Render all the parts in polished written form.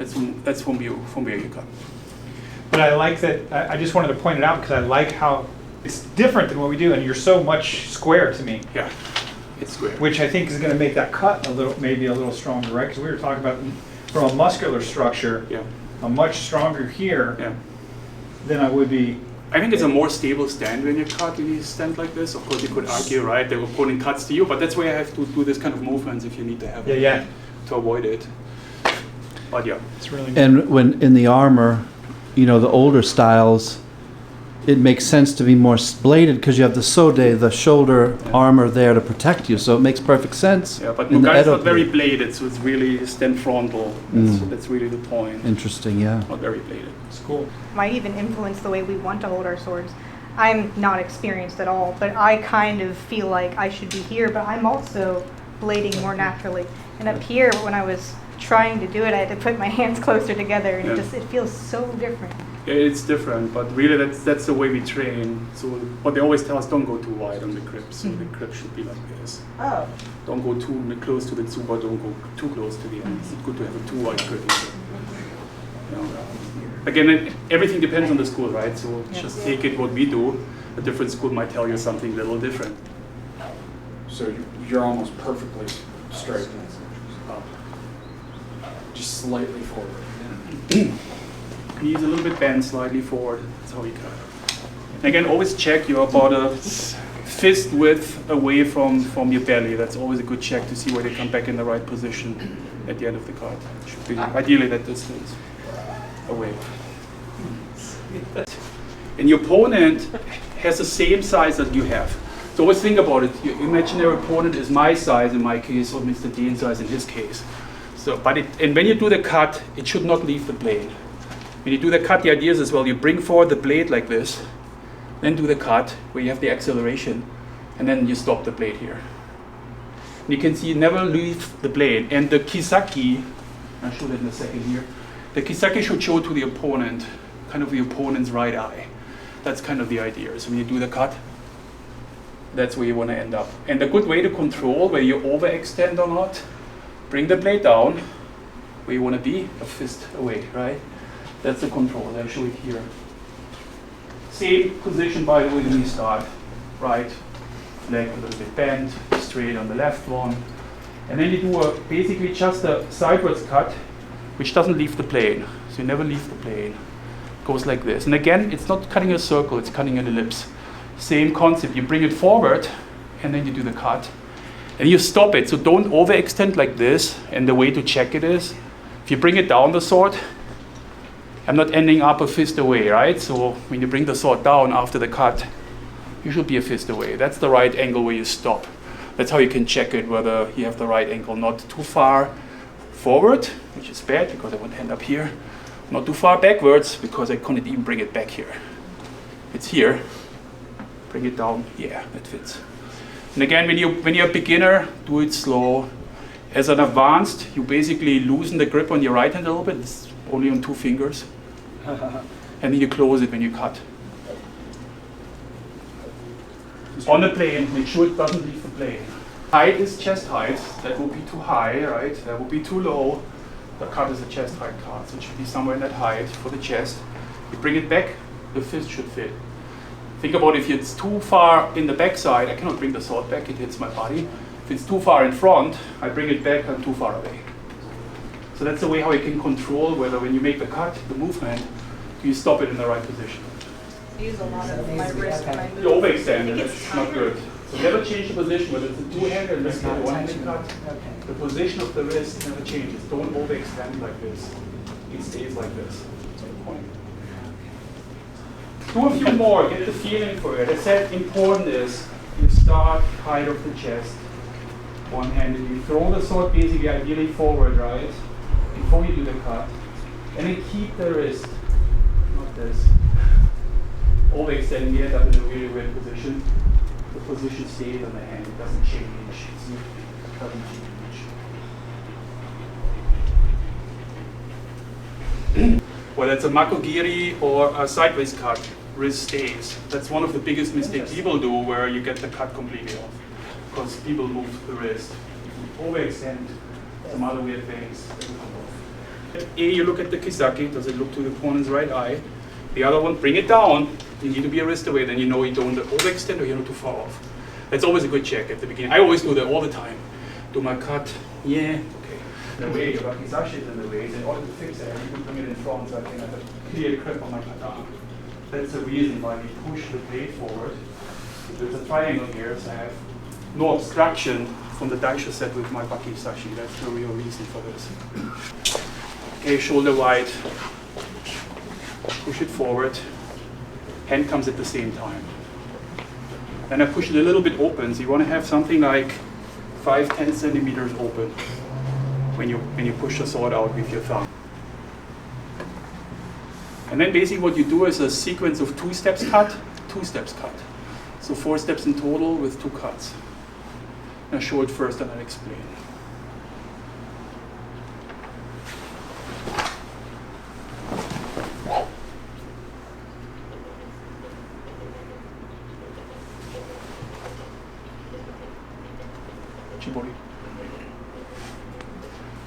That's from where you cut. But I like that, I just wanted to point it out because I like how it's different than what we do, and you're so much square to me. Yeah, it's square. Which I think is going to make that cut maybe a little stronger, right? Because we were talking about from a muscular structure, yeah. I'm much stronger here than I would be. I think it's a more stable stand when you cut, when you stand like this. Of course, you could argue, right, the opponent cuts to you, but that's why I have to do this kind of movements if you need to have it to avoid it. But yeah, it's really. And when in the armor, you know, the older styles, it makes sense to be more bladed because you have the sode, the shoulder armor there to protect you, so it makes perfect sense. Yeah, but Mugai is not very bladed, so it's really stand frontal. That's really the point. Interesting, yeah. Not very bladed. It's cool. Might even influence the way we want to hold our swords. I'm not experienced at all, but I kind of feel like I should be here, but I'm also blading more naturally. And up here, when I was trying to do it, I had to put my hands closer together, and it feels so different. Yeah, it's different, but really that's the way we train. So what they always tell us, don't go too wide on the grip. So the grip should be like this. Oh. Don't go too close to the tsuba, don't go too close to the end. It's good to have a too wide grip. You know. Again, everything depends on the school, right? So just take it what we do. A different school might tell you something a little different. So you're almost perfectly straight. Just slightly forward. Knees a little bit bent, slightly forward. That's how we cut. Again, always check you're about a fist width away from your belly. That's always a good check to see where they come back in the right position at the end of the cut. It should be ideally that distance away. And your opponent has the same size that you have. So always think about it. Your imaginary opponent is my size in my case, or Mr. Dean's size in his case. So, and when you do the cut, it should not leave the blade. When you do the cut, the idea is as well, you bring forward the blade like this, then do the cut where you have the acceleration, and then you stop the blade here. And you can see you never leave the blade. And the kisaki, I'll show that in a second here, the kisaki should show to the opponent, kind of the opponent's right eye. That's kind of the idea. So when you do the cut, that's where you want to end up. And a good way to control where you overextend or not, bring the blade down where you want to be, a fist away, right? That's the control. I'll show it here. Same position, by the way, when you start. Right leg a little bit bent, straight on the left one. And then you do basically just a sideways cut, which doesn't leave the plane. So you never leave the plane. It goes like this. And again, it's not cutting a circle, it's cutting an ellipse. Same concept. You bring it forward, and then you do the cut. And you stop it, so don't overextend like this. And the way to check it is, if you bring it down the sword, I'm not ending up a fist away, right? So when you bring the sword down after the cut, you should be a fist away. That's the right angle where you stop. That's how you can check it, whether you have the right angle. Not too far forward, which is bad because I want to end up here. Not too far backwards because I couldn't even bring it back here. It's here. Bring it down. Yeah, that fits. And again, when you're a beginner, do it slow. As an advanced, you basically loosen the grip on your right hand a little bit. It's only on 2 fingers. And then you close it when you cut. On the plane, make sure it doesn't leave the plane. Height is chest height. That would be too high, right? That would be too low. The cut is a chest height cut, so it should be somewhere in that height for the chest. You bring it back, the fist should fit. Think about if it's too far in the backside, I cannot bring the sword back, it hits my body. If it's too far in front, I bring it back, I'm too far away. So that's the way how you can control whether when you make the cut, the movement, you stop it in the right position. I use a lot of my wrist when I move. You overextend it, that's not good. So never change the position, whether it's a two-handed or just a one-handed cut. The position of the wrist never changes. Don't overextend like this. It stays like this. That's the point. Do a few more, get the feeling for it. I said important is you start height of the chest, one-handed. You throw the sword basically ideally forward, right? Before you do the cut. And then keep the wrist, not this. Overextending, you end up in a really weird position. The position stays on the hand, it doesn't change. See? It doesn't change. Whether it's a makogiri or a sideways cut, wrist stays. That's one of the biggest mistakes people do where you get the cut completely off. Because people move the wrist. If you overextend some other weird things, it will come off. You look at the kisaki, does it look to the opponent's right eye? The other one, bring it down. You need to be a wrist away, then you know you don't overextend or you're not too far off. That's always a good check at the beginning. I always do that all the time. Do my cut, yeah, okay. The way your wakizashi is in the way, in order to fix it, I need to bring it in front so I can have a clear grip on my katana. That's the reason why we push the blade forward. There's a triangle here, so I have no obstruction from the daisho set with my wakizashi. That's the real reason for this. Okay, shoulder wide. Push it forward. Hand comes at the same time. Then I push it a little bit open, so you want to have something like 5-10 centimeters open when you push the sword out with your thumb. And then basically what you do is a sequence of 2 steps cut, 2 steps cut. So 4 steps in total with 2 cuts. I'll show it first and I'll explain. Chibori.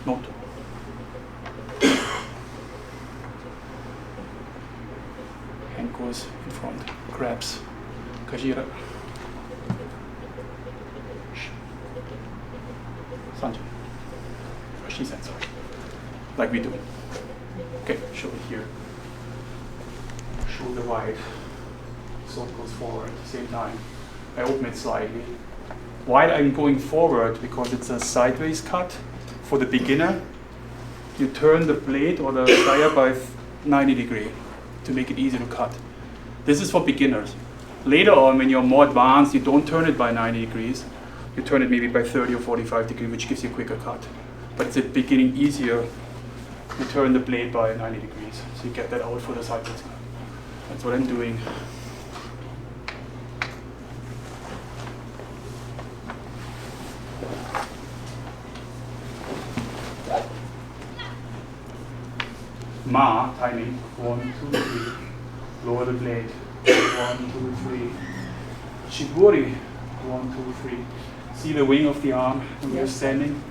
Noto. Hand goes in front, grabs. Kajira. Sanjay. Shisensai. Like we do. Okay, show it here. Shoulder wide. Sword goes forward at the same time. I open it slightly. While I'm going forward, because it's a sideways cut, for the beginner, you turn the blade or the saya by 90 degrees to make it easy to cut. This is for beginners. Later on, when you're more advanced, you don't turn it by 90 degrees. You turn it maybe by 30 or 45 degrees, which gives you a quicker cut. But it's at the beginning easier. You turn the blade by 90 degrees, so you get that out for the sideways cut. That's what I'm doing. Ma, timing, 1, 2, 3, lower the blade, 1, 2, 3, Shibori, 1, 2, 3. See the wing of the arm when you're standing?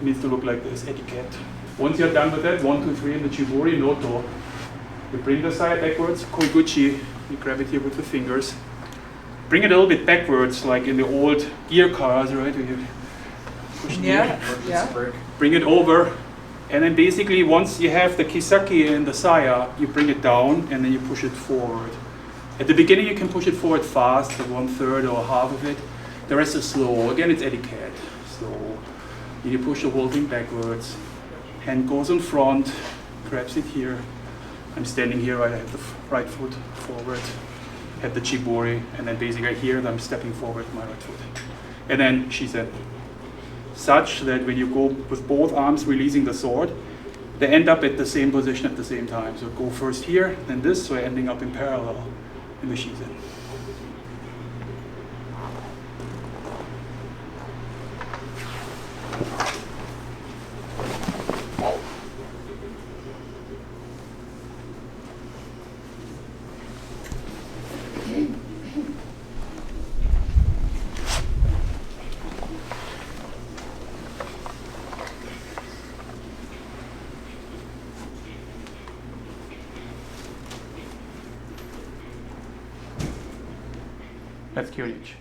It needs to look like this, etiquette. Once you're done with that, 1, 2, 3 in the Shibori, Noto, you bring the side backwards, koiguchi, you grab it here with the fingers. Bring it a little bit backwards, like in the old gear cars, right? Where you push the bring it over. And then basically once you have the kisaki and the saya, you bring it down and then you push it forward. At the beginning you can push it forward fast, like 1/3 or half of it. The rest is slow. Again, it's etiquette, slow. And you push the whole thing backwards. Hand goes in front, grabs it here. I'm standing here, right? I have the right foot forward, have the chibori, and then basically here I'm stepping forward with my right foot. And then she said, such that when you go with both arms releasing the sword, they end up at the same position at the same time. So go first here, then this, so ending up in parallel in the shizen. That's Kyorichi.